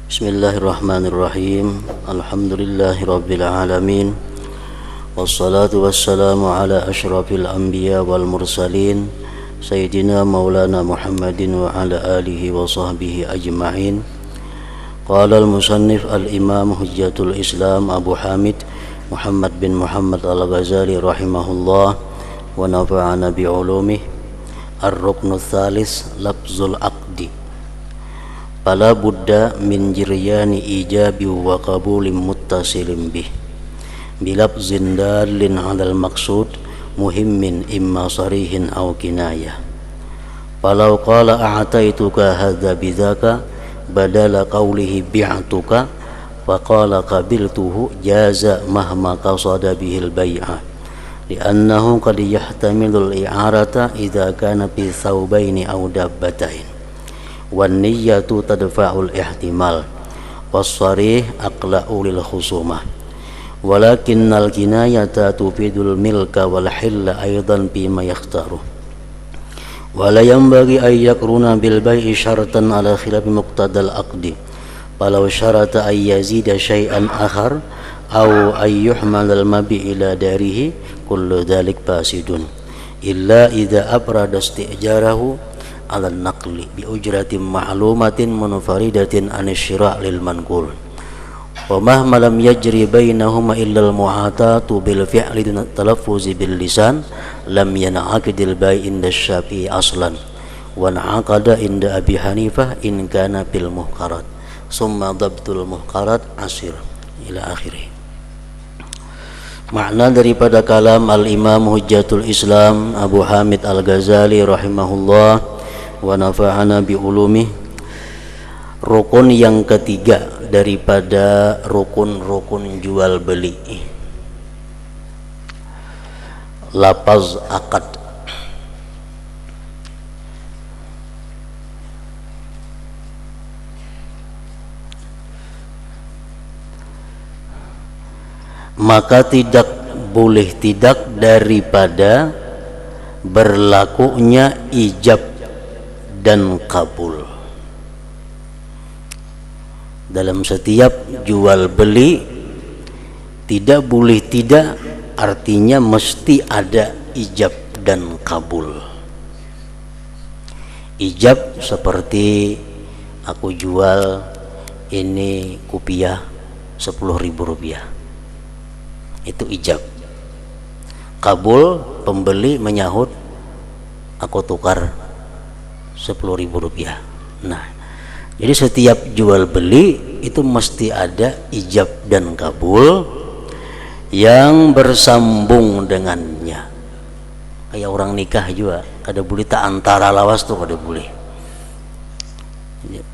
Bismillahirrahmanirrahim. Alhamdulillahirabbil alamin. Wassalatu wassalamu ala asyrafil anbiya wal mursalin sayyidina maulana Muhammadin wa ala alihi wa sahbihi ajma'in. Qala al-musannif al-imam hujjatul Islam Abu Hamid Muhammad bin Muhammad al-Ghazali rahimahullah wa nafa'ana bi ulumih. Ar-ruknu tsalis lafzul aqdi. Fala budda min jiryani ijabi wa qabulim muttasilin bih bilafzin dalin 'alal maqsud muhimmin imma sarihin aw kinayah. Falau qala a'taituka hadza bidzaka badala qawlihi bi'tuka faqala qabiltuhu jaza mahma qasada bihil bai'a li'annahu qad yahtamilul i'arata idza kana fi thawbaini aw dabbatain wan niyyatu tadfa'ul ihtimal was-sarih aqla'u lil khusumah walakinnal kinayata tufidul milka wal hilla aidan bima yakhtaru wala yanbaghi ay yakruna bil bai'i syartan ala khilafi muqtadal aqdi falau syarata ay yazida syai'an akhar aw ay yuhmal al mabi ila darihi kullu dhalik fasidun illa idza abrada istijarahu ala naqli bi ujratin ma'lumatin munfaridatin an syira' lil manqul wa mahma lam yajri bainahuma illa al mu'atatu bil fi'li dun talaffuz bil lisan lam yan'aqidil bai' inda Syafi'i aslan wa na'aqada inda Abi Hanifah in kana bil muhqarat summa dhabtul muhqarat asir ila akhirih. Makna daripada kalam al-imam hujjatul Islam Abu Hamid al-Ghazali rahimahullah wa nafa'ana bi ulumih, rukun yang ketiga daripada rukun-rukun jual beli, lafaz akad. Maka tidak boleh tidak daripada berlakunya ijab dan kabul dalam setiap jual beli. Tidak boleh tidak, artinya mesti ada ijab dan kabul. Ijab seperti aku jual ini kopiah 10.000 rupiah, itu ijab. Kabul, pembeli menyahut aku tukar 10.000 rupiah. Nah, jadi setiap jual beli itu mesti ada ijab dan kabul yang bersambung dengannya. Kayak orang nikah juga, kada boleh tak antara lawas tuh, kada boleh.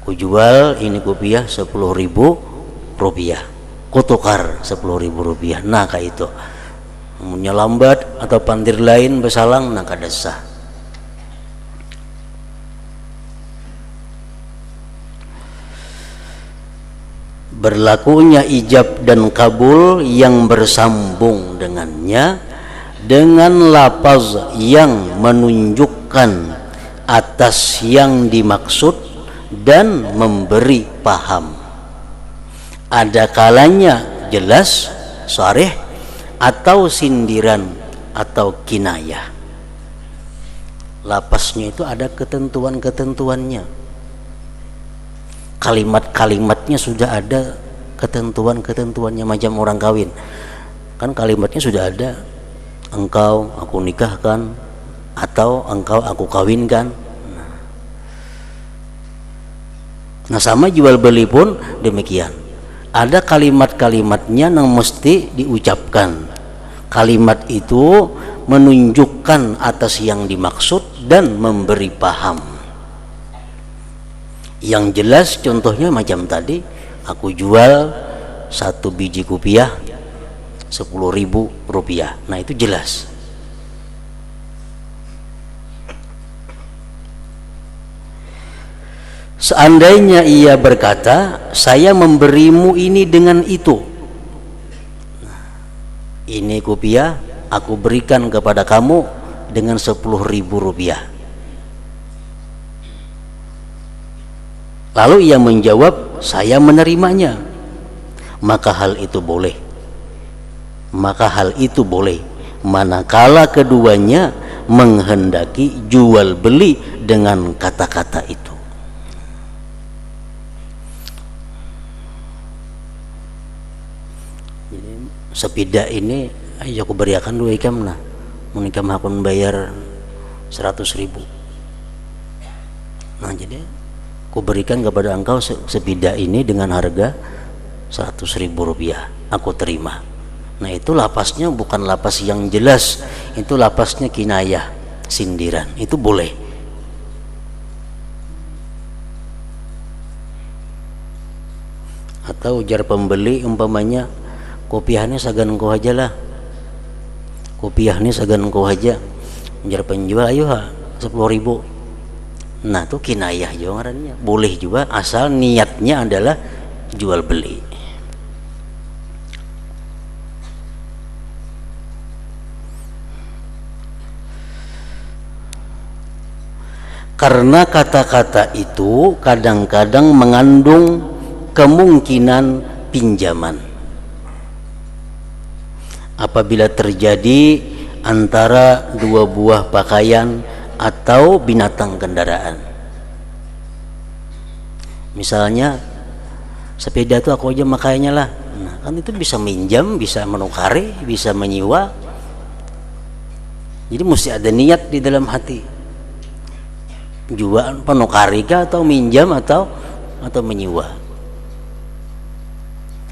Ku jual ini kopiah 10.000 rupiah, ku tukar 10.000 rupiah. Nah kayak itu, namanya lambat atau pandir lain bersalang, nah kada sah. Berlakunya ijab dan kabul yang bersambung dengannya dengan lafaz yang menunjukkan atas yang dimaksud dan memberi paham. Ada kalanya jelas, sharih, atau sindiran atau kinayah. Lafaznya itu ada ketentuan-ketentuannya. Kalimat-kalimatnya sudah ada ketentuan-ketentuannya, macam orang kawin kan kalimatnya sudah ada, engkau aku nikahkan atau engkau aku kawinkan. Nah sama jual beli pun demikian, ada kalimat-kalimatnya yang mesti diucapkan. Kalimat itu menunjukkan atas yang dimaksud dan memberi paham. Yang jelas contohnya macam tadi, aku jual 1 biji kopiah 10.000 rupiah. Nah itu jelas. Seandainya ia berkata, saya memberimu ini dengan itu, ini kopiah aku berikan kepada kamu dengan 10.000 rupiah. Lalu ia menjawab, saya menerimanya, maka hal itu boleh. Maka hal itu boleh manakala keduanya menghendaki jual beli dengan kata-kata itu. Jadi sepida ini ayo aku beriakan dua ikam nah, menikam hakun bayar 100.000. Nah jadi aku berikan kepada engkau sepida ini dengan harga 100.000 rupiah, aku terima. Nah itu lapasnya bukan lapas yang jelas, itu lapasnya kinayah, sindiran, itu boleh. Atau ujar pembeli umpamanya, kopiahnya sagan engkau aja lah, kopiahnya sagan engkau aja. Ujar penjual, ayo ha 10.000. Nah itu kinayah juga ngarannya, boleh juga asal niatnya adalah jual beli. Karena kata-kata itu kadang-kadang mengandung kemungkinan pinjaman. Apabila terjadi antara dua buah pakaian atau binatang kendaraan. Misalnya sepeda itu aku aja makainya lah. Nah, kan itu bisa minjam, bisa menukari, bisa menyewa. Jadi mesti ada niat di dalam hati. Jual penukari kah atau minjam atau menyewa.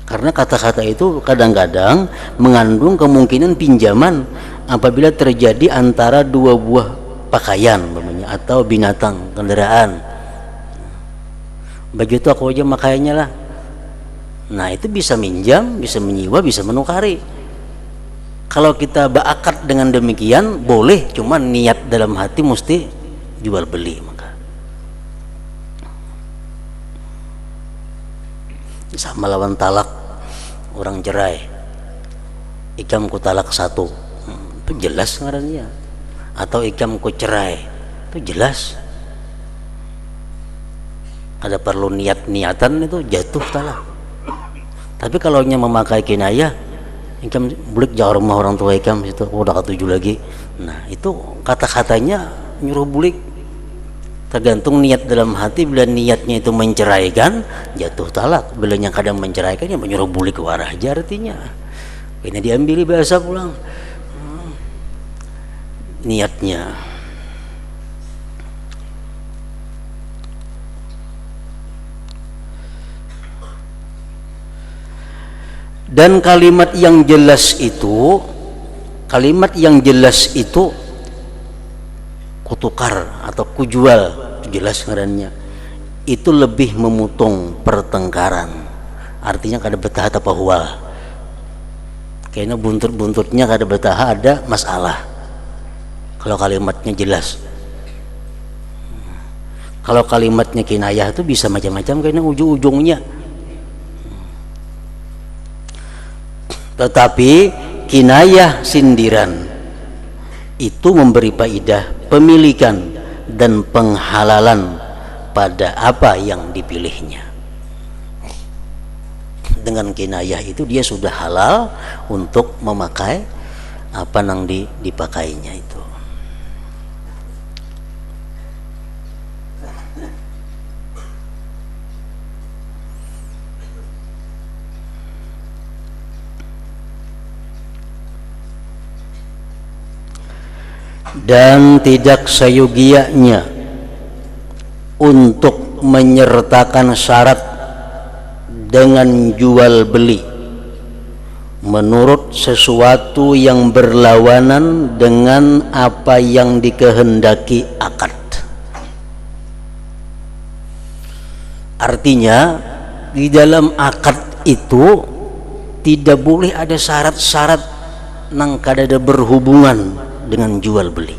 Karena kata-kata itu kadang-kadang mengandung kemungkinan pinjaman apabila terjadi antara dua buah pakaian atau binatang kendaraan. Baju itu aku aja makainya lah. Nah itu bisa minjam, bisa menyewa, bisa menukari. Kalau kita berakad dengan demikian boleh, cuman niat dalam hati mesti jual beli. Maka sama lawan talak, orang cerai, ikam ku talak 1, itu jelas ngarannya. Atau ikam ku cerai, itu jelas. Ada perlu niatan itu jatuh talak. Tapi kalau nya memakai kinayah, ikam bulik jauh rumah orang tua ikam situ, udah ketujuh lagi. Nah itu kata-katanya nyuruh bulik. Tergantung niat dalam hati. Bila niatnya itu menceraikan, jatuh talak. Bila yang kadang menceraikan, ya menyuruh bulik ke warah aja artinya. Ini diambil bahasa pulang niatnya. Dan kalimat yang jelas itu, kutukar atau kujual, jelas ngarannya, itu lebih memutung pertengkaran. Artinya kada betah apa hual, kayaknya buntut-buntutnya kada betah ada masalah. Kalau kalimatnya jelas. Kalau kalimatnya kinayah itu bisa macam-macam, kayaknya ujung-ujungnya. Tetapi kinayah sindiran itu memberi faedah pemilikan dan penghalalan pada apa yang dipilihnya. Dengan kinayah itu dia sudah halal untuk memakai apa yang dipakainya itu. Dan tidak seyogianya untuk menyertakan syarat dengan jual beli menurut sesuatu yang berlawanan dengan apa yang dikehendaki akad. Artinya di dalam akad itu tidak boleh ada syarat-syarat nang kada berhubungan dengan jual beli,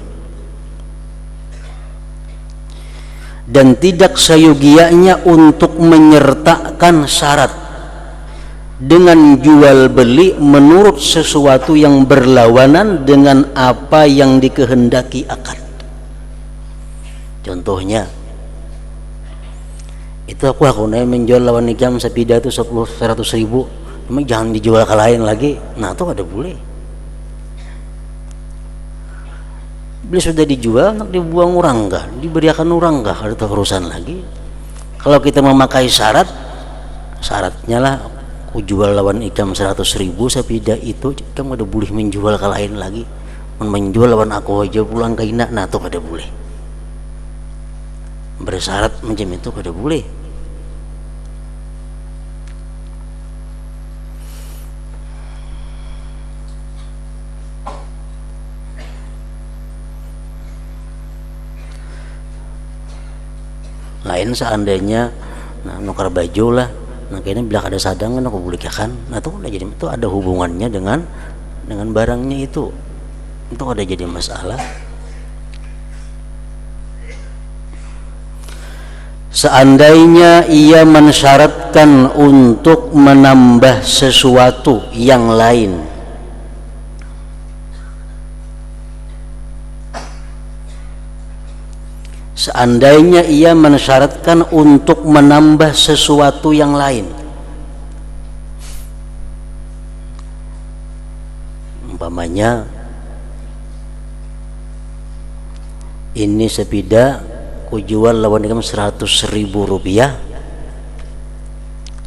dan tidak seyogianya untuk menyertakan syarat dengan jual beli menurut sesuatu yang berlawanan dengan apa yang dikehendaki akad. Contohnya, Itu aku menjual lawan nikam sepeda itu 100.000, cuma jangan dijual ke lain lagi. Nah itu ada boleh. Bila sudah dijual, nak dibuang orang kah, diberikan orang kah, ada urusan lagi. Kalau kita memakai syaratnya lah, aku jual lawan ikam 100.000 sepeda itu, kamu ada boleh menjual ke lain lagi. Menjual lawan aku aja pulang ke ina, nah itu ada boleh. Bersyarat macam itu kada boleh. Lain seandainya nukar baju lah, nah kayaknya bila ada sadang kan aku boleh kan, nah itu udah jadi, itu ada hubungannya dengan barangnya itu ada jadi masalah. Seandainya ia mensyaratkan untuk menambah sesuatu yang lain, seandainya ia mensyaratkan untuk menambah sesuatu yang lain, umpamanya ini sepeda aku jual lawan ikam 100.000 rupiah,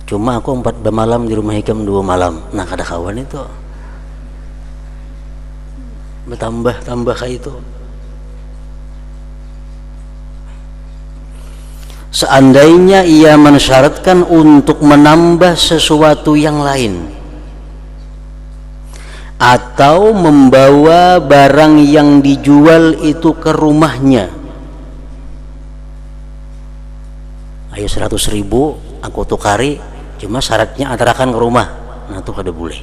cuma aku 4 malam di rumah ikam 2 malam, nah kada kawan itu bertambah kayak itu. Seandainya ia mensyaratkan untuk menambah sesuatu yang lain atau membawa barang yang dijual itu ke rumahnya, ayo 100.000 aku tukari, cuma syaratnya antarakan ke rumah, nah itu kada boleh.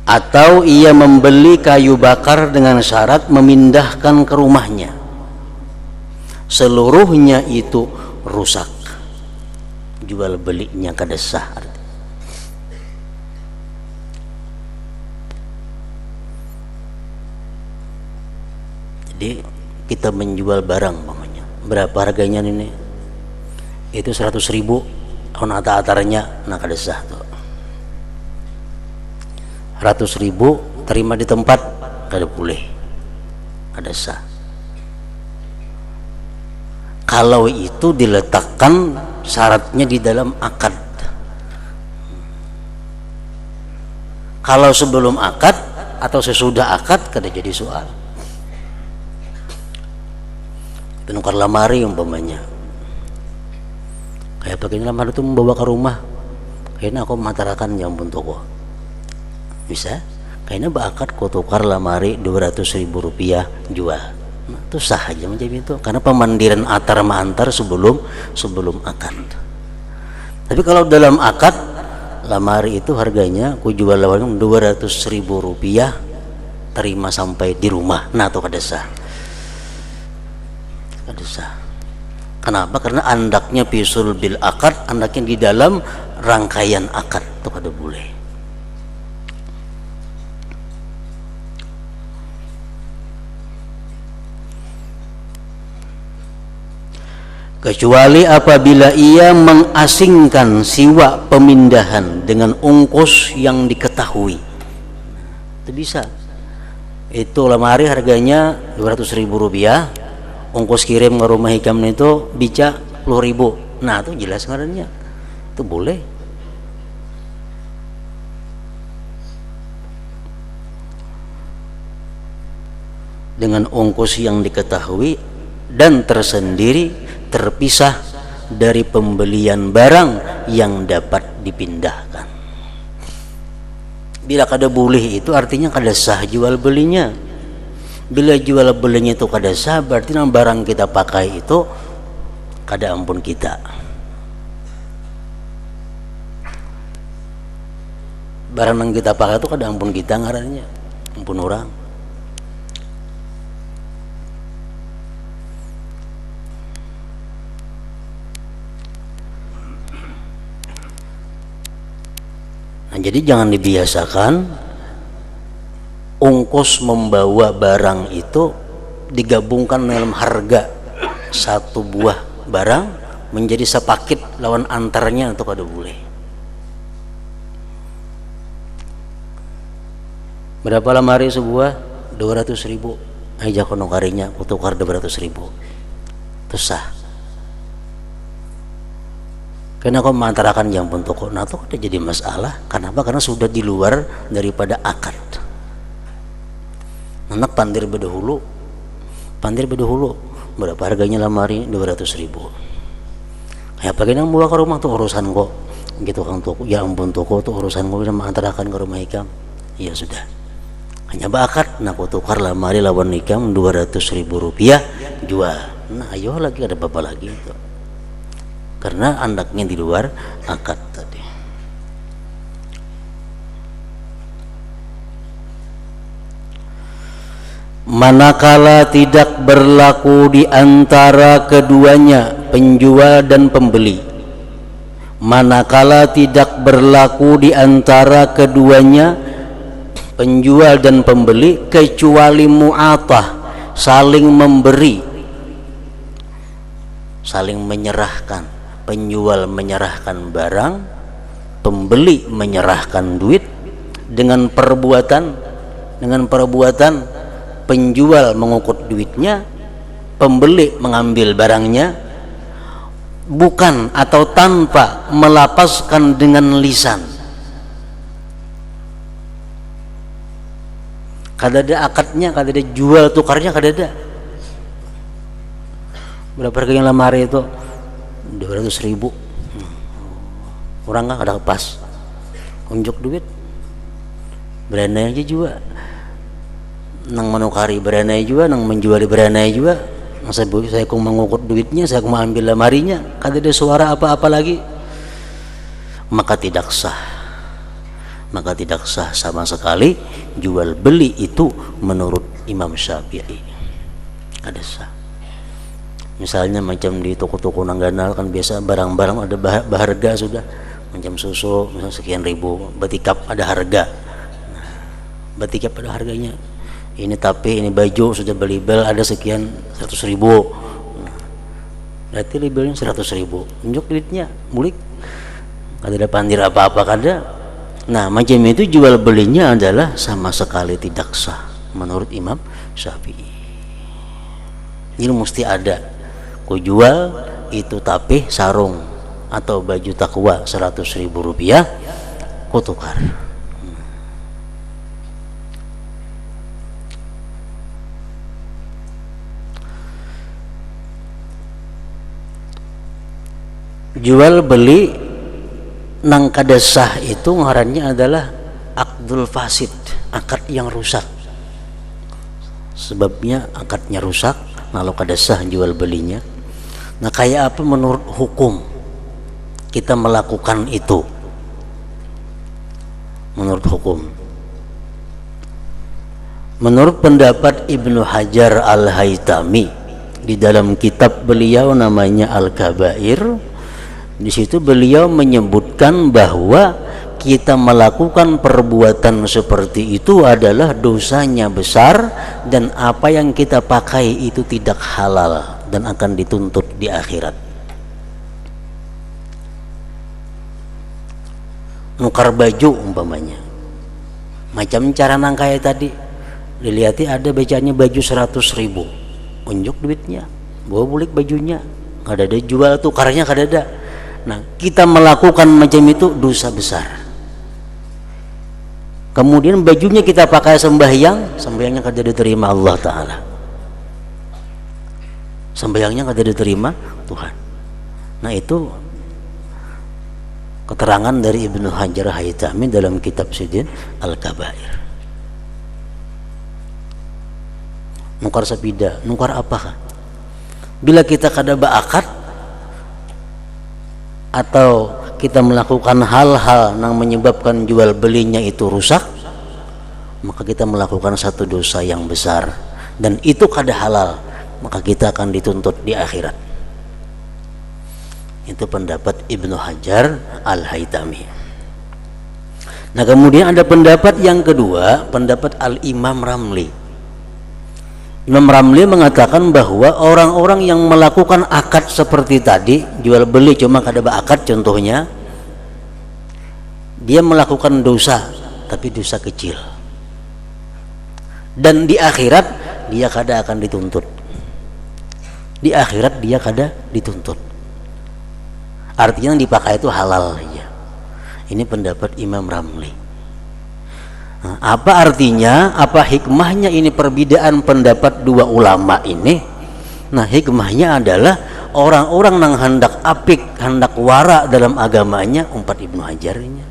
Atau ia membeli kayu bakar dengan syarat memindahkan ke rumahnya, seluruhnya itu rusak, jual belinya kada sah. Jadi kita menjual barang, mamanya berapa harganya ini, itu 100.000, on atarnya nah kada sah tuh. 100.000 terima di tempat kada boleh, kada sah. Kalau itu diletakkan syaratnya di dalam akad. Kalau sebelum akad atau sesudah akad kada jadi soal. Penukar lamari umpamanya, kayak begini lamari itu membawa ke rumah, kayaknya aku matarakan yang pun toko bisa, kayaknya bakal kau tukar lamari 200.000 rupiah jual, nah, itu sah aja macam itu, karena pemandiran antar mantar sebelum akad. Tapi kalau dalam akad lamari itu harganya ku jual lawan 200.000 rupiah, terima sampai di rumah, nah itu kada sah. Kenapa? Karena andaknya pisul bil akad, andaknya di dalam rangkaian akad, itu kada boleh. Kecuali apabila ia mengasingkan siwa pemindahan dengan ongkos yang diketahui, itu bisa. Itu lemari harganya 200.000 rupiah, ongkos kirim ke rumah hikam itu bica 10.000, nah itu jelas ngarannya, itu boleh. Dengan ongkos yang diketahui dan tersendiri, terpisah dari pembelian barang yang dapat dipindahkan. Bila kada boleh itu artinya kada sah jual belinya. Bila jual belinya itu kada sah, berarti barang kita pakai itu kada ampun kita. Barang yang kita pakai itu kada ampun kita ngarannya, ampun orang. Nah, jadi jangan dibiasakan ongkos membawa barang itu digabungkan dalam harga satu buah barang menjadi sepaket lawan antaranya atau kada boleh. Berapa lemari sebuah? 200.000. Aja kono karinya kutukar 200.000. Itu sah. Karena kau mengantarakan yang pun toko, nah itu udah jadi masalah. Kenapa? Karena sudah di luar daripada akad. Anak pandir bedahulu, berapa harganya lemari? 200.000. Kayak pakai nang bawa ke rumah tuh urusan kok, gitu kan toko. Ya ampun toko tuh urusan kok, bisa mengantarakan ke rumah ikam. Ya sudah, hanya akad. Nah kau tukar lemari lawan ikam 200.000 rupiah jual. Nah ayo lagi ada apa lagi itu. Karena andaknya di luar akad tadi. Manakala tidak berlaku di antara keduanya, penjual dan pembeli. Manakala tidak berlaku di antara keduanya, penjual dan pembeli, kecuali mu'atah, saling memberi, saling menyerahkan. Penjual menyerahkan barang, pembeli menyerahkan duit dengan perbuatan penjual mengukut duitnya, pembeli mengambil barangnya, bukan atau tanpa melapaskan dengan lisan. Kada ada akadnya, kada ada jual tukarnya, kada ada. Berapa harganya lemari itu? 200.000. Orang nggak ada pas unjuk duit beranai aja juga, nang menukari beranai juga, nang menjual beranai juga. Saya kong mengukut duitnya, saya kong mengambil lemarinya, kada ada suara apa-apa lagi, maka tidak sah sama sekali jual beli itu menurut Imam Syafi'i. Kada sah. Misalnya macam di toko-toko nangganal kan biasa barang-barang ada berharga sudah, macam susu misalnya sekian ribu, batikap ada harga. Nah, batikap ada harganya. Ini tapi ini baju sudah belibel ada sekian 100.000. Nah, berarti libelnya 100.000. Unjuk duitnya, mulik. Kada ada pandir apa-apa kada. Nah, macam itu jual belinya adalah sama sekali tidak sah menurut Imam Syafi'i. Ini mesti ada. Ku jual itu tapi sarung atau baju takwa 100.000 rupiah, ku tukar. Jual beli nang kada sah itu ngarannya adalah akdul fasid, akad yang rusak. Sebabnya akadnya rusak, kalau kada sah jual belinya. Nah, kayak apa menurut hukum kita melakukan itu? Menurut hukum, menurut pendapat Ibnu Hajar Al-Haytami di dalam kitab beliau namanya Al-Kabair, di situ beliau menyebutkan bahwa kita melakukan perbuatan seperti itu adalah dosanya besar dan apa yang kita pakai itu tidak halal dan akan dituntut di akhirat. Nukar baju umpamanya, macam cara nangkai tadi, dilihat ada bacanya baju 100.000, unjuk duitnya, bawa bulik bajunya, kada ada jual tukarnya, kada ada. Nah, kita melakukan macam itu dosa besar. Kemudian bajunya kita pakai sembahyangnya kada diterima Allah Ta'ala, sembahyangnya kada diterima Tuhan. Nah, itu keterangan dari Ibnu Hajar Haytami dalam kitab Sidin Al-Kabair. Nukar sepida, nukar apa? Bila kita kada berakad atau kita melakukan hal-hal yang menyebabkan jual belinya itu rusak, maka kita melakukan satu dosa yang besar dan itu kada halal, maka kita akan dituntut di akhirat. Itu pendapat Ibnu Hajar Al-Haytami. Nah, kemudian ada pendapat yang kedua, pendapat Al-Imam Ramli. Imam Ramli mengatakan bahwa orang-orang yang melakukan akad seperti tadi, jual beli cuma kada akad contohnya, dia melakukan dosa, tapi dosa kecil. Dan di akhirat dia kada akan dituntut. Di akhirat dia kada dituntut. Artinya yang dipakai itu halal aja. Ini pendapat Imam Ramli. Nah, apa artinya, apa hikmahnya ini perbedaan pendapat dua ulama ini? Nah, hikmahnya adalah orang-orang yang hendak apik, hendak wara dalam agamanya, umpat Ibnu Hajarnya.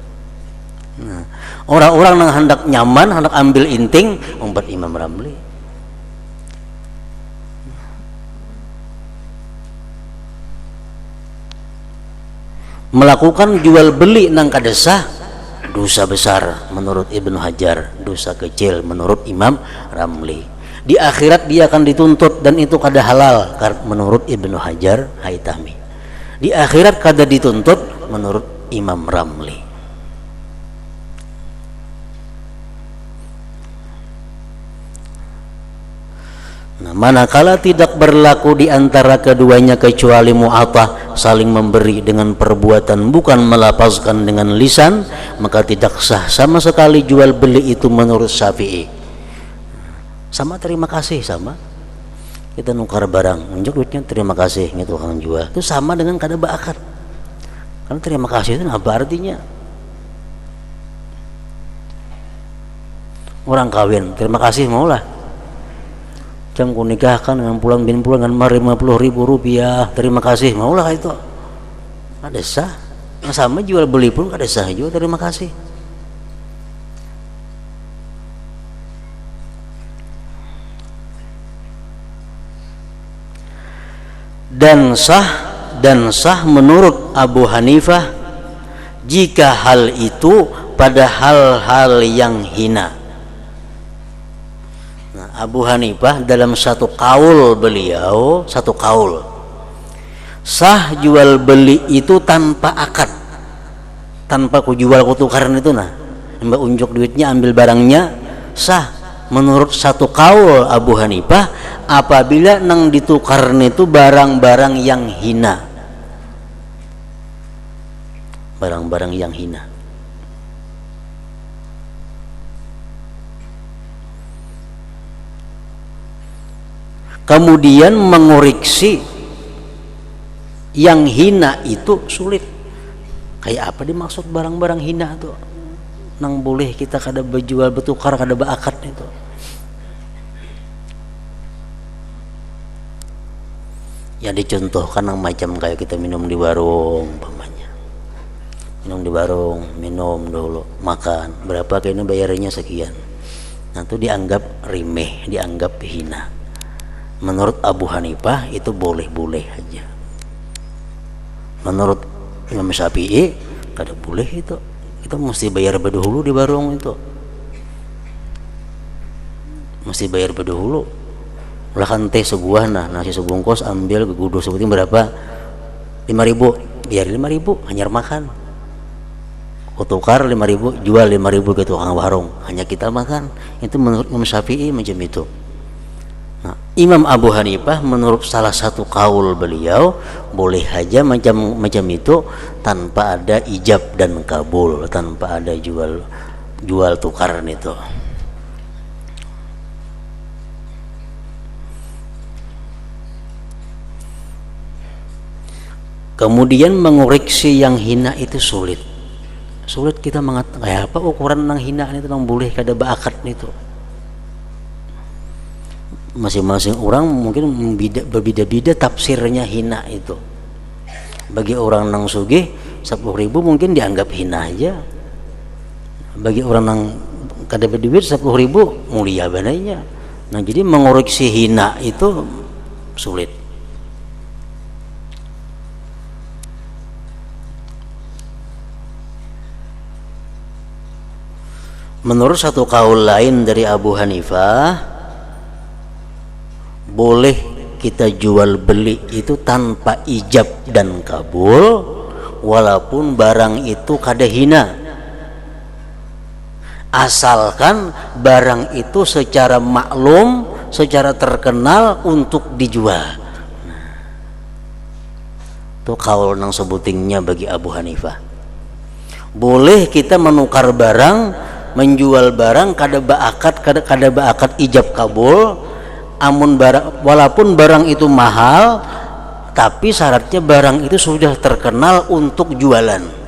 Nah, orang-orang yang hendak nyaman, hendak ambil inting, umpat Imam Ramli. Melakukan jual beli nang kada sah, dosa besar menurut Ibnu Hajar, dosa kecil menurut Imam Ramli. Di akhirat dia akan dituntut dan itu kada halal menurut Ibnu Hajar Haytami. Di akhirat kada dituntut menurut Imam Ramli. Nah, manakala tidak berlaku di antara keduanya kecuali mu'atah, saling memberi dengan perbuatan bukan melafazkan dengan lisan, maka tidak sah sama sekali jual beli itu menurut Syafi'i. Sama terima kasih, sama kita nukar barang, unjuk duitnya terima kasih, gitu orang jual itu sama dengan kada akad. Karena terima kasih itu apa artinya? Orang kawin terima kasih maulah, jam ku nikahkan dengan pulang bin pulang dengan 50.000 rupiah, terima kasih maulah itu. Ada sah. Yang sama jual beli pun ada sah juga terima kasih. Dan sah menurut Abu Hanifah jika hal itu pada hal-hal yang hina. Abu Hanifah dalam satu kaul beliau, satu kaul, sah jual beli itu tanpa akad, tanpa ku jual ku tukaran itu, nah mbak unjuk duitnya ambil barangnya, sah menurut satu kaul Abu Hanifah apabila nang ditukaran itu barang-barang yang hina, barang-barang yang hina. Kemudian mengoreksi yang hina itu sulit. Kayak apa dimaksud barang-barang hina tuh? Nang boleh kita kada berjual bertukar kada berakad itu. Ya dicontohkan yang macam kayak kita minum di warung umpamanya. Minum di warung, minum dulu, makan. Berapa kayaknya bayarnya sekian. Nah itu dianggap remeh, dianggap hina. Menurut Abu Hanifah itu boleh-boleh aja. Menurut Imam Syafi'i kada boleh itu. Kita mesti bayar berdahulu di warung itu. Mesti bayar berdahulu. Ulah kan teh sebuah, nah nasi sebungkus ambil gegudo sebutin berapa? 5.000. Biar 5.000 hanya makan. Kutukar 5.000, jual 5.000 ke tukang warung. Hanya kita makan. Itu menurut Imam Syafi'i macam itu. Nah, Imam Abu Hanifah menurut salah satu kaul beliau boleh aja macam itu tanpa ada ijab dan kabul, tanpa ada jual tukaran itu. Kemudian mengoreksi yang hina itu sulit kita mengatakan kayak apa ukuran nang hina itu nang boleh kada beakad itu. Masing-masing orang mungkin berbeda-beda tafsirnya hina itu. Bagi orang nang sugih 10.000 mungkin dianggap hina aja. Bagi orang nang kada berduit 10.000 mulia bananya. Nah jadi mengoreksi hina itu sulit. Menurut satu kaul lain dari Abu Hanifah, boleh kita jual beli itu tanpa ijab dan kabul walaupun barang itu kada hina, asalkan barang itu secara maklum secara terkenal untuk dijual. Itu kaul nang sebutingnya bagi Abu Hanifah. Boleh kita menukar barang, menjual barang kada baakat ijab kabul, amun barang, walaupun barang itu mahal, tapi syaratnya barang itu sudah terkenal untuk jualan.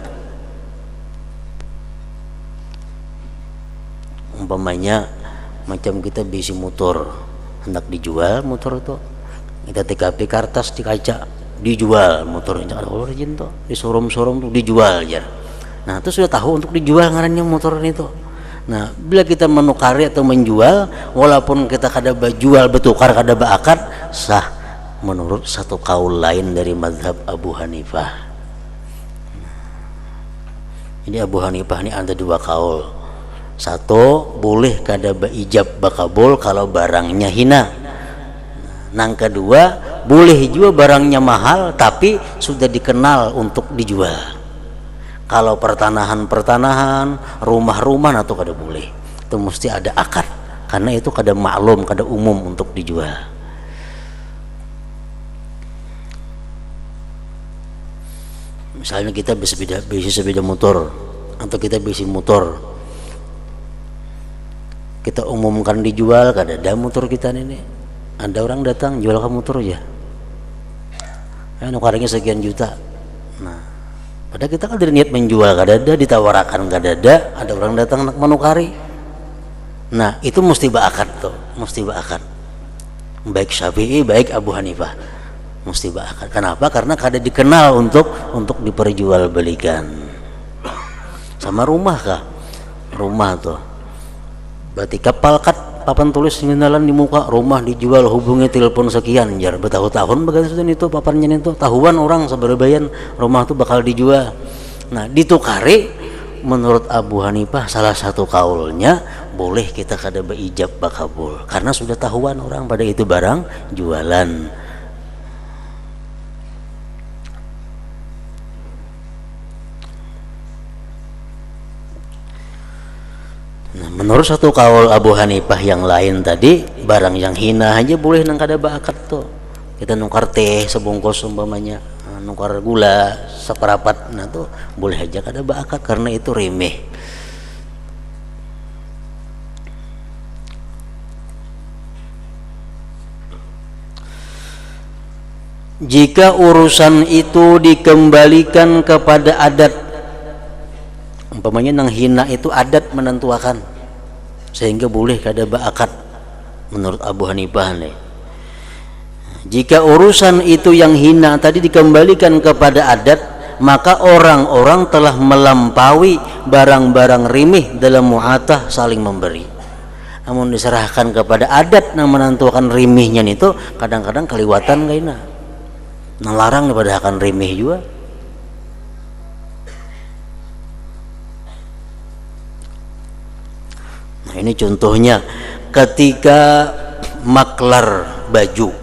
Umpamanya macam kita bisi motor hendak dijual, motor itu kita TKP kertas di kaca dijual motornya, ada origin tuh di showroom tuh dijual ya. Nah itu sudah tahu untuk dijual ngarannya motor itu. Nah bila kita menukari atau menjual, walaupun kita kada jual bertukar kada beakad, sah menurut satu kaul lain dari mazhab Abu Hanifah. Jadi Abu Hanifah ini ada dua kaul. Satu, boleh kada beijab bakabul kalau barangnya hina. Nang kedua, boleh juga barangnya mahal tapi sudah dikenal untuk dijual. Kalau pertanahan, rumah atau kada boleh. Itu mesti ada akad, karena itu kada maklum, kada umum untuk dijual. Misalnya kita bisi sepeda motor atau kita bisi motor, kita umumkan dijual, kada ada motor kita ini, ada orang datang jual ke motor aja, nukarnya sekian juta. Nah padahal kita kan dari niat menjual kada ada, ditawarkan kada ada orang datang nak menukari. Nah itu mesti beakad tuh, mesti beakad. Baik Syafi'i baik Abu Hanifah mesti beakad. Kenapa? Karena kada dikenal untuk diperjualbelikan. Sama rumah kah? Rumah tuh berarti kapal kat papan tulis ngenalan di muka, rumah dijual, hubungi telepon sekian, jar bertahun-tahun bagian sudah itu papannya itu tahuan orang seberbayan rumah itu bakal dijual. Nah ditukari menurut Abu Hanifah salah satu kaulnya boleh kita kada beijab bakabul karena sudah tahuan orang pada itu barang jualan. Nah, menurut satu kaul Abu Hanifah yang lain tadi, barang yang hina aja boleh nang kada beakad tuh. Kita nukar teh sebungkus umpamanya, nukar gula seperapat, nah tuh boleh aja kada beakad karena itu remeh. Jika urusan itu dikembalikan kepada adat, umpamanya nang hina itu adat menentuakan sehingga boleh kada beakad menurut Abu Hanifah nih. Jika urusan itu yang hina tadi dikembalikan kepada adat, maka orang-orang telah melampaui barang-barang rimih dalam mu'atah saling memberi. Namun diserahkan kepada adat yang menentukan rimihnya itu kadang-kadang keliwatan kaina. Nang larang daripada akan rimih juga. Ini contohnya ketika maklar baju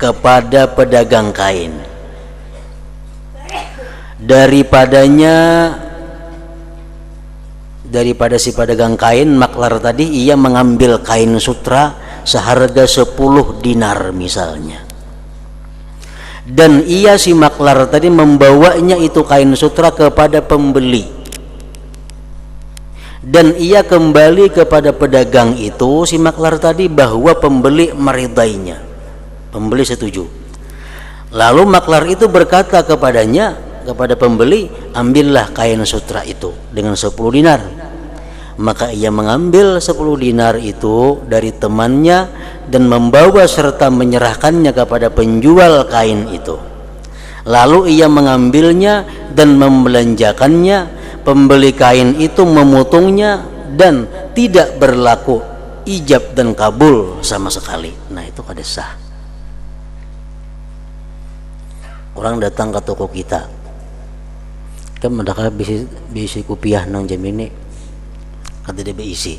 kepada pedagang kain, daripada si pedagang kain maklar tadi ia mengambil kain sutra seharga 10 dinar misalnya, dan ia si maklar tadi membawanya itu kain sutra kepada pembeli, dan ia kembali kepada pedagang itu si maklar tadi bahwa pembeli meridainya, pembeli setuju. Lalu maklar itu berkata kepada pembeli, ambillah kain sutra itu dengan 10 dinar. Maka ia mengambil 10 dinar itu dari temannya dan membawa serta menyerahkannya kepada penjual kain itu. Lalu ia mengambilnya dan membelanjakannya. Pembeli kain itu memotongnya dan tidak berlaku ijab dan kabul sama sekali. Nah itu kada sah. Orang datang ke toko kita, kan mereka bisi kopiah nang jam ini, kata dia beisi.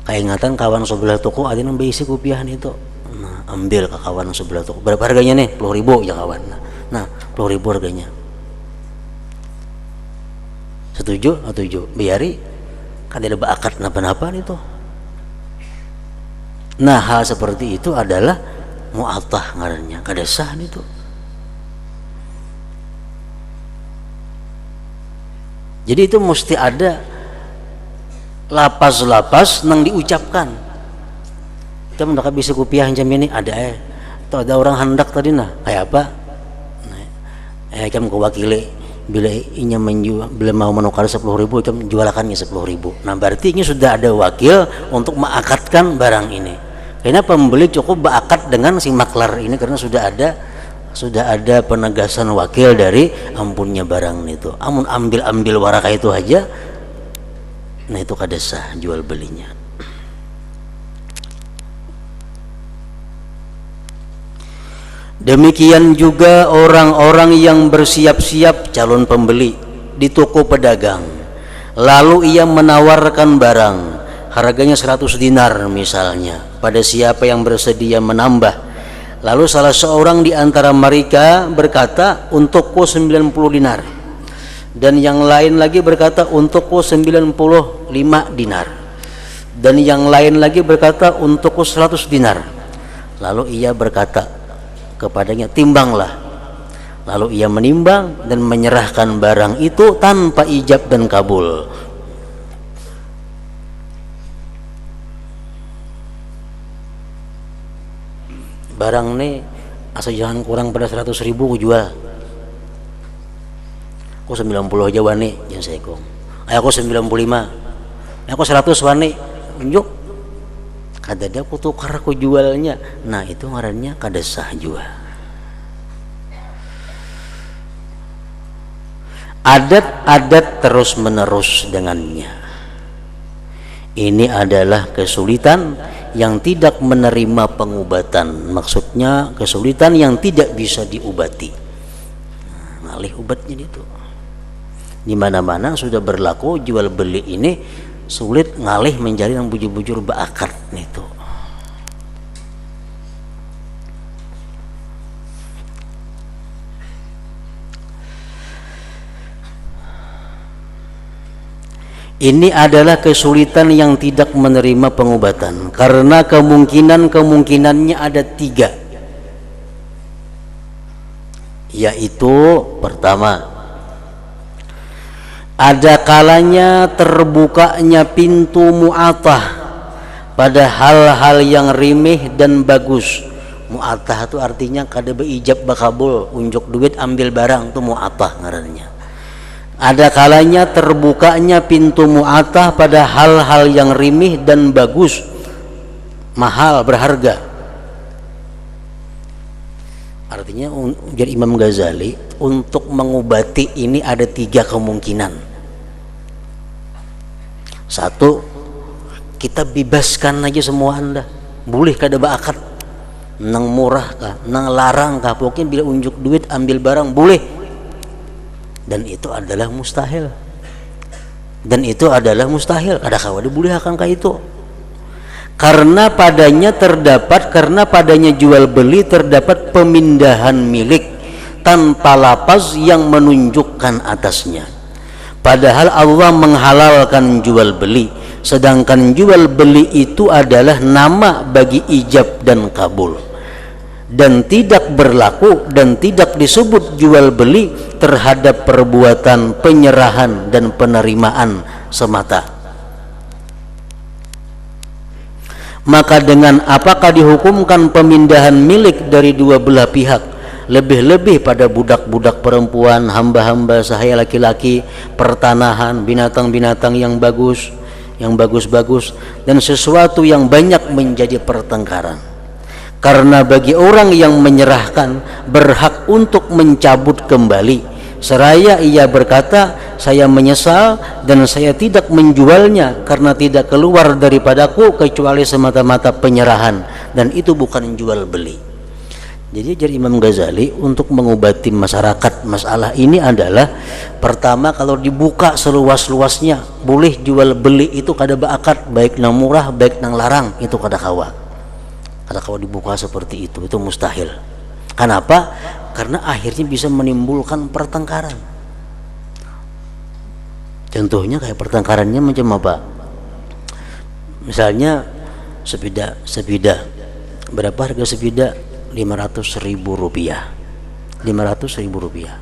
Kaingatan kawan sebelah toko ada yang beisi kopiah itu. Nah, ambil ke kawan sebelah toko. Berapa harganya nih? 10.000 ya kawan. Nah 10.000 harganya. Setuju? Setuju. Biari kan ada beakad napa-napa itu. Nah, hal seperti itu adalah mu'attah ngarannya, kada sah itu. Jadi itu mesti ada lapas-lapas nang diucapkan. Kita mendak bisa kupiah jam ini ada atau ada orang hendak tadi nah kayak apa? Nah, kamu kewakili bila inya menjual, bila mau menukar 10.000 kamu jualakannya 10.000. Nah berarti ini sudah ada wakil untuk mengakadkan barang ini. Karena pembeli cukup berakad dengan si maklar ini karena sudah ada penegasan wakil dari ampunnya barang itu. Amun ambil waraka itu aja, nah itu kada sah jual belinya. Demikian juga orang-orang yang bersiap-siap calon pembeli di toko pedagang, lalu ia menawarkan barang harganya 100 dinar misalnya pada siapa yang bersedia menambah. Lalu salah seorang di antara mereka berkata, untukku 90 dinar, dan yang lain lagi berkata, untukku 95 dinar, dan yang lain lagi berkata, untukku 100 dinar. Lalu ia berkata kepadanya, timbanglah. Lalu ia menimbang dan menyerahkan barang itu tanpa ijab dan kabul. Barang ini asal jangan kurang pada 100.000 ku jual. Aku 90 aja wani jangan saya kong. Aku 95. Aku 100 wani. Unjuk. Kada dia aku tukar aku jualnya. Nah itu ngarannya kada sah jual. Adat-adat terus menerus dengannya. Ini adalah kesulitan yang tidak menerima pengobatan. Maksudnya kesulitan yang tidak bisa diobati. Nah, ngalih obatnya itu. Di mana-mana sudah berlaku jual beli ini sulit ngalih menjadi yang bujur-bujur beakad itu. Ini adalah kesulitan yang tidak menerima pengobatan karena kemungkinannya ada 3, yaitu pertama, ada kalanya terbukanya pintu mu'attah pada hal-hal yang rimih dan bagus. Mu'attah itu artinya kada beijab bakabul, unjuk duit ambil barang, itu mu'attah ngarannya. Ada kalanya terbukanya pintu mu'attah pada hal-hal yang rimih dan bagus, mahal, berharga. Artinya ujar Imam Ghazali, untuk mengobati ini ada 3 kemungkinan. 1, kita bebaskan aja semua Anda, boleh kada beakad, nang murah kah, nang larang kah, pokoknya bila unjuk duit ambil barang boleh. Dan itu adalah mustahil. Ada kawan boleh akan kah itu? Karena padanya jual beli terdapat pemindahan milik tanpa lapas yang menunjukkan atasnya. Padahal Allah menghalalkan jual beli, sedangkan jual beli itu adalah nama bagi ijab dan kabul, dan tidak berlaku dan tidak disebut jual beli terhadap perbuatan penyerahan dan penerimaan semata. Maka dengan apakah dihukumkan pemindahan milik dari dua belah pihak, lebih-lebih pada budak-budak perempuan, hamba-hamba sahaya laki-laki, pertanahan, binatang-binatang yang bagus-bagus, dan sesuatu yang banyak menjadi pertengkaran. Karena bagi orang yang menyerahkan berhak untuk mencabut kembali, seraya ia berkata, saya menyesal dan saya tidak menjualnya karena tidak keluar daripadaku kecuali semata-mata penyerahan, dan itu bukan jual beli. Jadi ajar Imam Ghazali untuk mengobati masyarakat masalah ini adalah, pertama, kalau dibuka seluas-luasnya, boleh jual beli itu kada beakad, baik nang murah baik nang larang, itu kada kawa. Kalau dibuka seperti itu mustahil. Kenapa? Karena akhirnya bisa menimbulkan pertengkaran. Contohnya kayak pertengkarannya macam apa? Misalnya Sepida. Berapa harga sepida? 500.000 rupiah. 500.000 rupiah.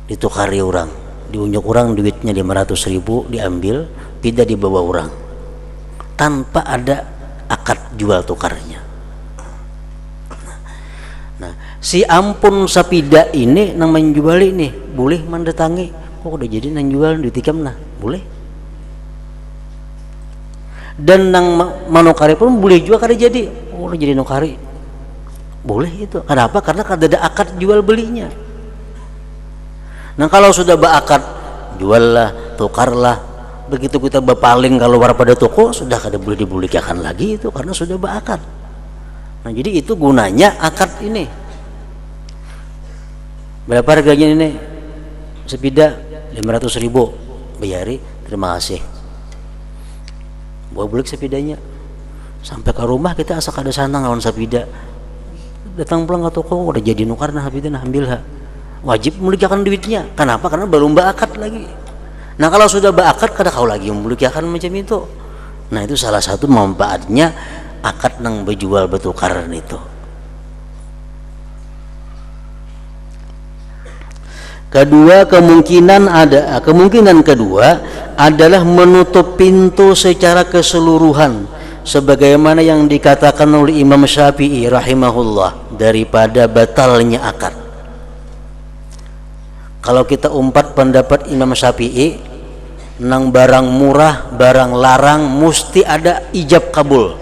Ditukari orang, diunjuk orang duitnya 500.000, diambil, tidak dibawa orang, tanpa ada akad jual tukarnya. Nah, si ampun sapida ini nang menjual ini boleh mendatangi, kok udah jadi nang jual duit ikam nah, boleh. Dan nang manukari pun boleh juga kada jadi, oh udah jadi nukari, boleh itu. Kenapa? Karena kada ada akad jual belinya. Nah kalau sudah berakad jual lah, tukar lah, begitu kita berpaling keluar pada toko sudah kada boleh dibulikakan lagi itu, karena sudah berakad. Nah jadi itu gunanya akad ini. Berapa harganya ini? Sepeda 500.000, bayari, terima kasih, bawa balik sepedanya. Sampai ke rumah kita asa kada sanang lawan sepeda, datang pulang ke toko udah jadi nukar nah sepeda nah ambil ha. Wajib memulihkan duitnya. Kenapa? Karena belum berakad lagi. Nah kalau sudah berakad kada kau lagi memulihkan macam itu. Nah itu salah satu manfaatnya akad nang berjual bertukaran itu. Kemungkinan kedua adalah menutup pintu secara keseluruhan, sebagaimana yang dikatakan oleh Imam Syafi'i rahimahullah, daripada batalnya akad. Kalau kita umpat pendapat Imam Syafi'i, nang barang murah, barang larang mesti ada ijab kabul.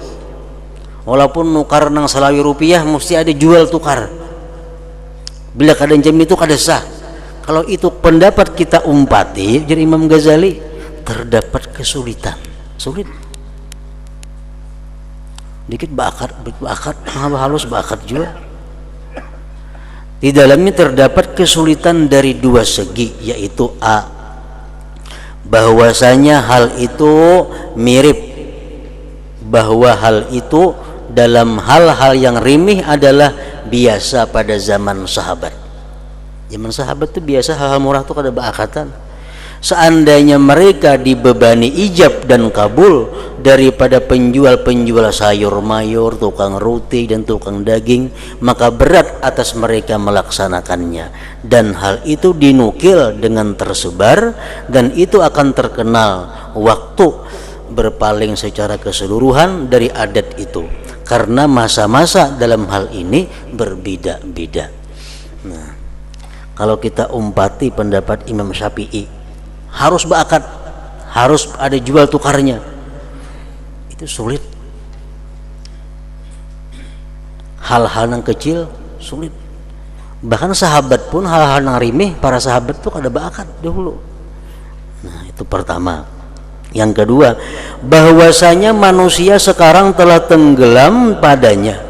Walaupun nukar nang salawi rupiah mesti ada jual tukar. Bila kada jam itu kada sah. Kalau itu pendapat kita umpati jadi Imam Ghazali, terdapat kesulitan, sulit. Dikit bakar, halus bakar juga. Di dalamnya terdapat kesulitan dari dua segi, yaitu a, bahwasanya hal itu mirip, bahwa hal itu dalam hal-hal yang rimih adalah biasa pada zaman sahabat. Zaman sahabat itu biasa hal-hal murah itu kada beakatan. Seandainya mereka dibebani ijab dan kabul daripada penjual-penjual sayur mayur, tukang roti dan tukang daging, maka berat atas mereka melaksanakannya, dan hal itu dinukil dengan tersebar, dan itu akan terkenal waktu berpaling secara keseluruhan dari adat itu, karena masa-masa dalam hal ini berbeda-beda. Nah, kalau kita umpati pendapat Imam Syafi'i, harus berakad, harus ada jual tukarnya, itu sulit. Hal-hal yang kecil sulit. Bahkan sahabat pun hal-hal yang rimih, para sahabat tuh kada berakad dahulu. Nah itu pertama. Yang kedua, bahwasanya manusia sekarang telah tenggelam padanya,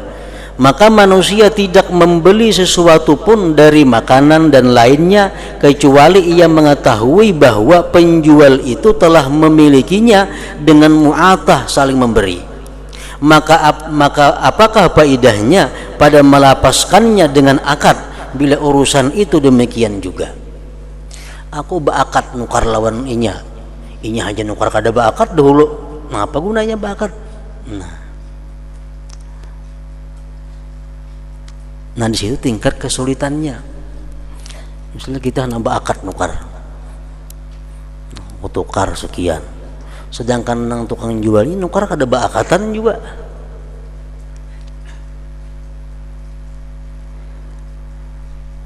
maka manusia tidak membeli sesuatu pun dari makanan dan lainnya kecuali ia mengetahui bahwa penjual itu telah memilikinya dengan mu'atah, saling memberi. Maka apakah faedahnya pada melapaskannya dengan akad bila urusan itu demikian juga? Aku berakad nukar lawan inya aja nukar kada beakad dahulu, apa gunanya beakad? Nah di situ tingkat kesulitannya. Misalnya kita nambah akad nukar, tukar sekian, sedangkan nang tukang jual ini nukar kada beakatan juga.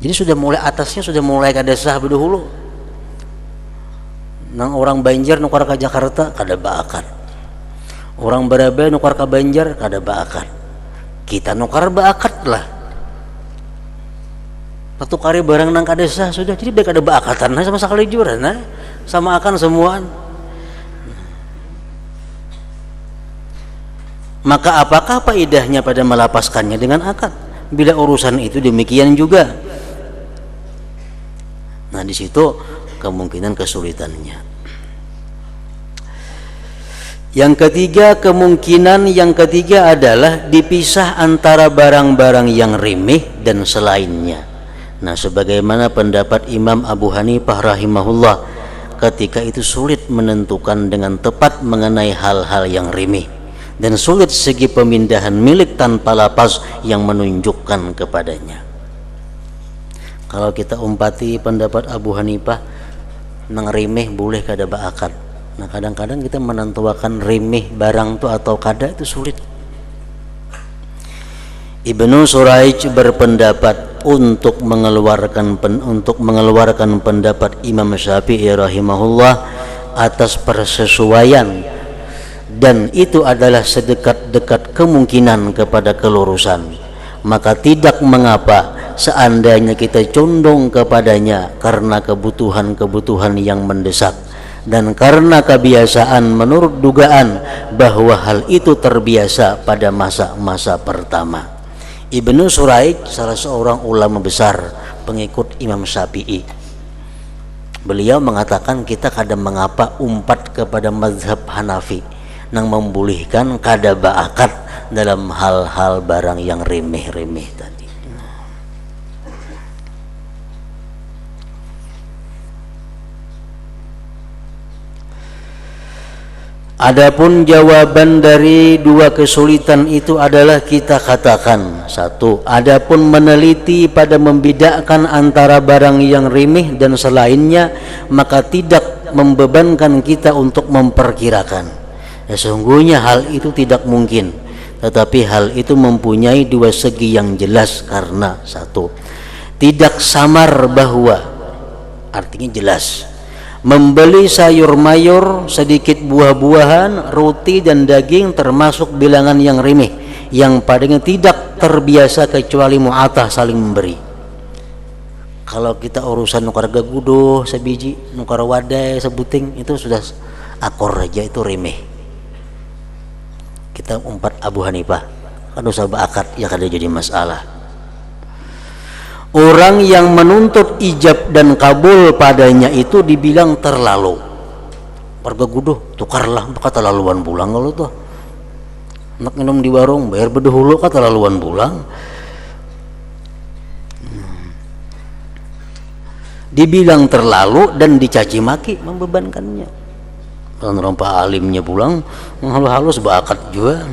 Jadi sudah mulai atasnya sudah mulai kada sah dahulu. Nang orang Banjar nukar ke Jakarta kada beakad, orang Barabai nukar ke Banjar kada beakad, kita nukar beakad lah. Tukari barang nang kada sah sudah, jadi baik ada beakatan nah sama sekali juga nah sama akan semua. Maka apakah faedahnya pada melapaskannya dengan akad bila urusan itu demikian juga? Nah di situ kemungkinan kesulitannya. Kemungkinan yang ketiga adalah dipisah antara barang-barang yang rimih dan selainnya. Nah sebagaimana pendapat Imam Abu Hanifah rahimahullah, ketika itu sulit menentukan dengan tepat mengenai hal-hal yang rimih, dan sulit segi pemindahan milik tanpa lafaz yang menunjukkan kepadanya. Kalau kita umpati pendapat Abu Hanifah, nang remeh boleh kada ba'akad. Nah kadang-kadang kita menentukan remeh barang tu atau kada itu sulit. Ibnu Suraij berpendapat untuk mengeluarkan pendapat Imam Syafi'i rahimahullah atas persesuaian, dan itu adalah sedekat-dekat kemungkinan kepada kelurusan. Maka tidak mengapa seandainya kita condong kepadanya karena kebutuhan-kebutuhan yang mendesak dan karena kebiasaan menurut dugaan bahwa hal itu terbiasa pada masa-masa pertama. Ibnu Suraij salah seorang ulama besar pengikut Imam Syafi'i. Beliau mengatakan kita kadang mengapa umpat kepada mazhab Hanafi nang membolehkan kada ba'akad dalam hal-hal barang yang remeh-remeh tadi. Adapun jawaban dari dua kesulitan itu adalah kita katakan, satu, adapun meneliti pada membedakan antara barang yang remeh dan selainnya, maka tidak membebankan kita untuk memperkirakan. Sesungguhnya hal itu tidak mungkin, tetapi hal itu mempunyai dua segi yang jelas karena satu, tidak samar bahwa, artinya jelas, membeli sayur mayur, sedikit buah-buahan, roti dan daging termasuk bilangan yang remeh, yang padanya tidak terbiasa kecuali mu'atah saling memberi. Kalau kita urusan nukar gagudo sebiji, nukar wadai sebuting, itu sudah akor aja itu remeh. Kita umpat Abu Hanifah, kan usah ba'akad ya kada jadi masalah. Orang yang menuntut ijab dan kabul padanya itu dibilang terlalu. Warga guduh, tukarlah, kata laluan pulang kalau tuh. Nak minum di warung, bayar bedahulu kata laluan pulang. Dibilang terlalu dan dicaci maki, membebankannya. Kalau rompa alimnya pulang, halus-halus ba'akad juga.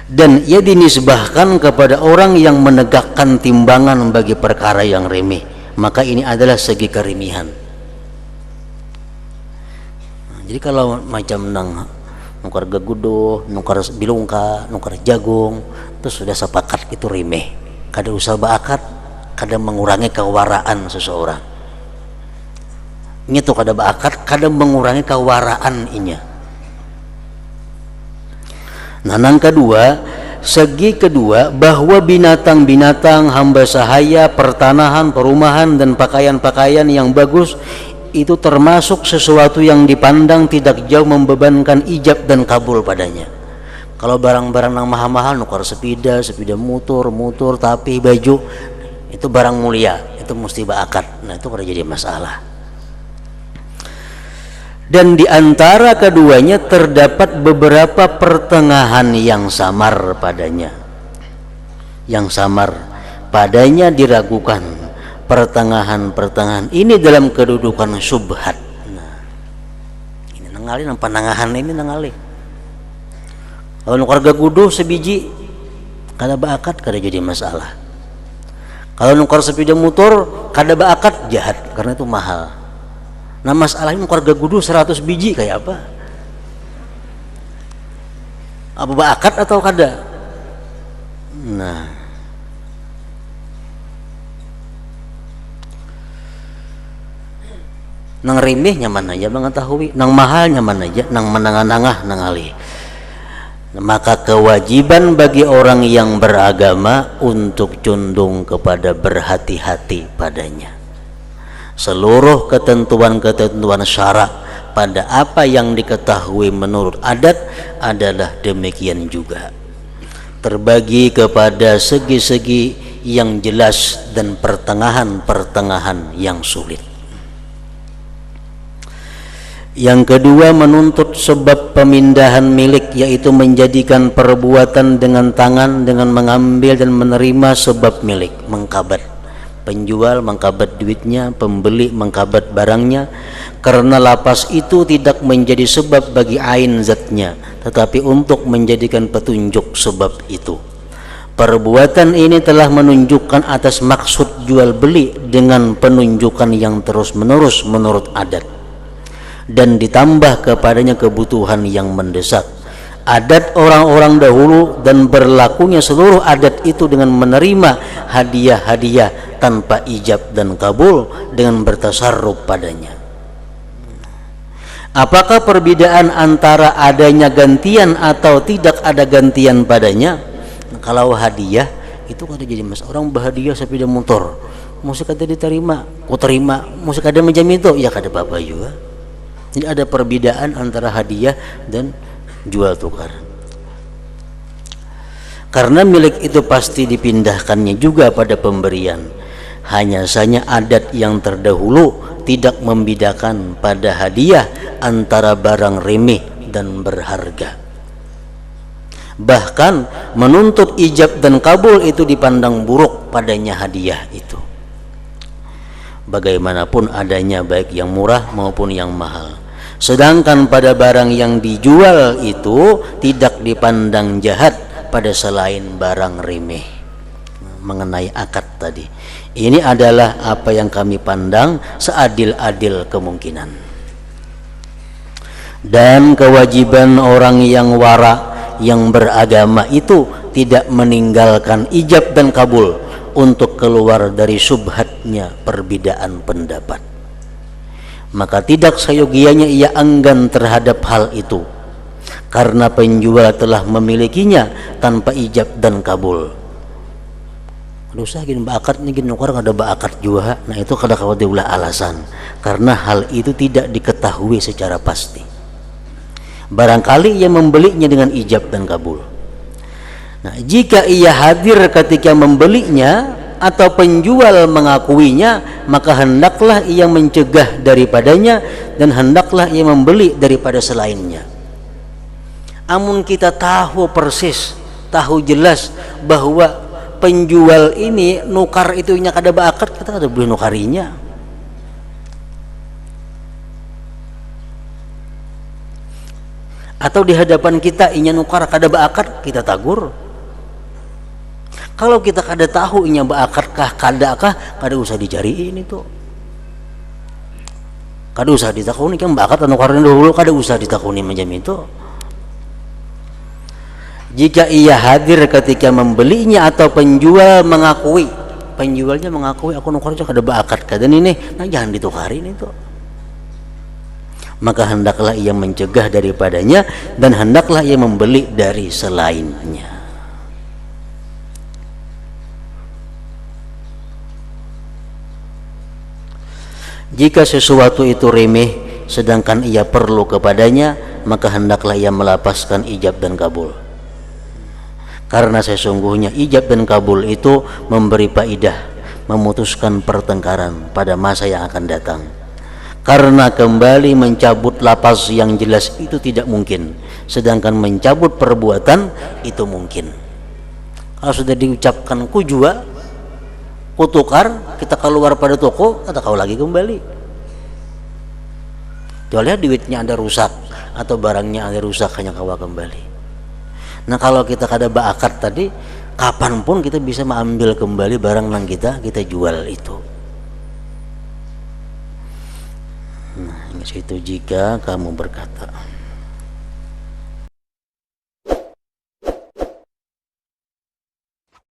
Dan ia dinisbahkan kepada orang yang menegakkan timbangan bagi perkara yang remeh, maka ini adalah segi keremihan. Jadi kalau macam nukar gagudo, nukar bilungka, nukar jagung, itu sudah sepakat itu remeh, kada usah ba'akad, kada mengurangi kewaraan seseorang. Ini tuh kada ba'akad, kada mengurangi kewaraan inya. Nah, yang kedua, segi kedua, bahwa binatang-binatang, hamba sahaya, pertanahan, perumahan, dan pakaian-pakaian yang bagus itu termasuk sesuatu yang dipandang tidak jauh membebankan ijab dan kabul padanya. Kalau barang-barang yang mahal-mahal, nukar sepeda motor, tapi baju, itu barang mulia, itu mesti ba'akad. Nah, itu kada jadi masalah. Dan di antara keduanya terdapat beberapa pertengahan yang samar padanya. Yang samar padanya diragukan. Pertengahan-pertengahan ini dalam kedudukan syubhat. Nah, ini nangali, nang panangahan ini nangali. Kalau nukar gagudo sebiji, kada ba'akad, kada jadi masalah. Kalau nukar sepeda motor, kada ba'akad, jahat, karena itu mahal. Nah masalahnya nukar gagudo 100 biji kayak apa? Apa ba'akad atau kada? Nah, nang remeh nyaman aja mengetahui, nang mahal nyaman aja, nang menangah-nangah nangali. Maka kewajiban bagi orang yang beragama untuk condong kepada berhati-hati padanya. Seluruh ketentuan-ketentuan syarak pada apa yang diketahui menurut adat adalah demikian juga, terbagi kepada segi-segi yang jelas dan pertengahan-pertengahan yang sulit. Yang kedua, menuntut sebab pemindahan milik, yaitu menjadikan perbuatan dengan tangan dengan mengambil dan menerima sebab milik, mengkabat. penjual mengkabat duitnya, pembeli mengkabat barangnya, karena lapas itu tidak menjadi sebab bagi ain zatnya, tetapi untuk menjadikan petunjuk sebab itu. Perbuatan ini telah menunjukkan atas maksud jual beli dengan penunjukan yang terus menerus menurut adat, dan ditambah kepadanya kebutuhan yang mendesak. Adat orang-orang dahulu dan berlakunya seluruh adat itu dengan menerima hadiah-hadiah tanpa ijab dan kabul dengan bertasarruf padanya. Apakah perbedaan antara adanya gantian atau tidak ada gantian padanya? Kalau hadiah itu kada jadi mas, orang berhadiah sepeda motor, musik kada diterima, ku terima, musik kada macam itu, ya kada apa-apa juga. Jadi ada perbedaan antara hadiah dan jual tukar. Karena milik itu pasti dipindahkannya juga pada pemberian. Hanya saja adat yang terdahulu tidak membedakan pada hadiah antara barang remeh dan berharga. Bahkan menuntut ijab dan kabul itu dipandang buruk padanya hadiah itu, bagaimanapun adanya, baik yang murah maupun yang mahal. Sedangkan pada barang yang dijual itu tidak dipandang jahat pada selain barang remeh. Mengenai akad tadi, ini adalah apa yang kami pandang seadil-adil kemungkinan. Dan kewajiban orang yang wara, yang beragama itu tidak meninggalkan ijab dan kabul untuk keluar dari subhatnya perbedaan pendapat. Maka tidak seyogianya ia enggan terhadap hal itu, karena penjual telah memilikinya tanpa ijab dan kabul. Kalau usah gini bakat nih gini orang ada bakat juga, nah itu kada kawat diulah alasan, karena hal itu tidak diketahui secara pasti. Barangkali ia membelinya dengan ijab dan kabul. Nah, jika ia hadir ketika membelinya atau penjual mengakuinya, maka hendaklah ia mencegah daripadanya dan hendaklah ia membeli daripada selainnya. Amun kita tahu persis, tahu jelas bahwa penjual ini nukar itu nya kada bakat, kita kada boleh nukarinya. Atau di hadapan kita inya nukar kada bakat, kita tagur. Kalau kita kada tahu inya bakat kah kada usah dicariin itu. Kada usah ditakuni kan bakat anu karena dulu, kada usah ditakuni macam itu. Jika ia hadir ketika membelinya atau penjual mengakui, penjualnya mengakui aku nukar aja kada bakat kada ini, nah jangan ditukarin itu. Maka hendaklah ia mencegah daripadanya dan hendaklah ia membeli dari selainnya. Jika sesuatu itu remeh sedangkan ia perlu kepadanya, maka hendaklah ia melapaskan ijab dan kabul. Karena sesungguhnya ijab dan kabul itu memberi faidah, memutuskan pertengkaran pada masa yang akan datang. Karena kembali mencabut lapas yang jelas itu tidak mungkin, sedangkan mencabut perbuatan itu mungkin. Kalau sudah diucapkan ku jual, ku tukar, kita keluar pada toko, kata kau lagi kembali. Kecuali duitnya ada rusak atau barangnya ada rusak, hanya kau kembali. Nah kalau kita kada bakat tadi, kapanpun kita bisa mengambil kembali barang yang kita jual itu. Nah, itu jika kamu berkata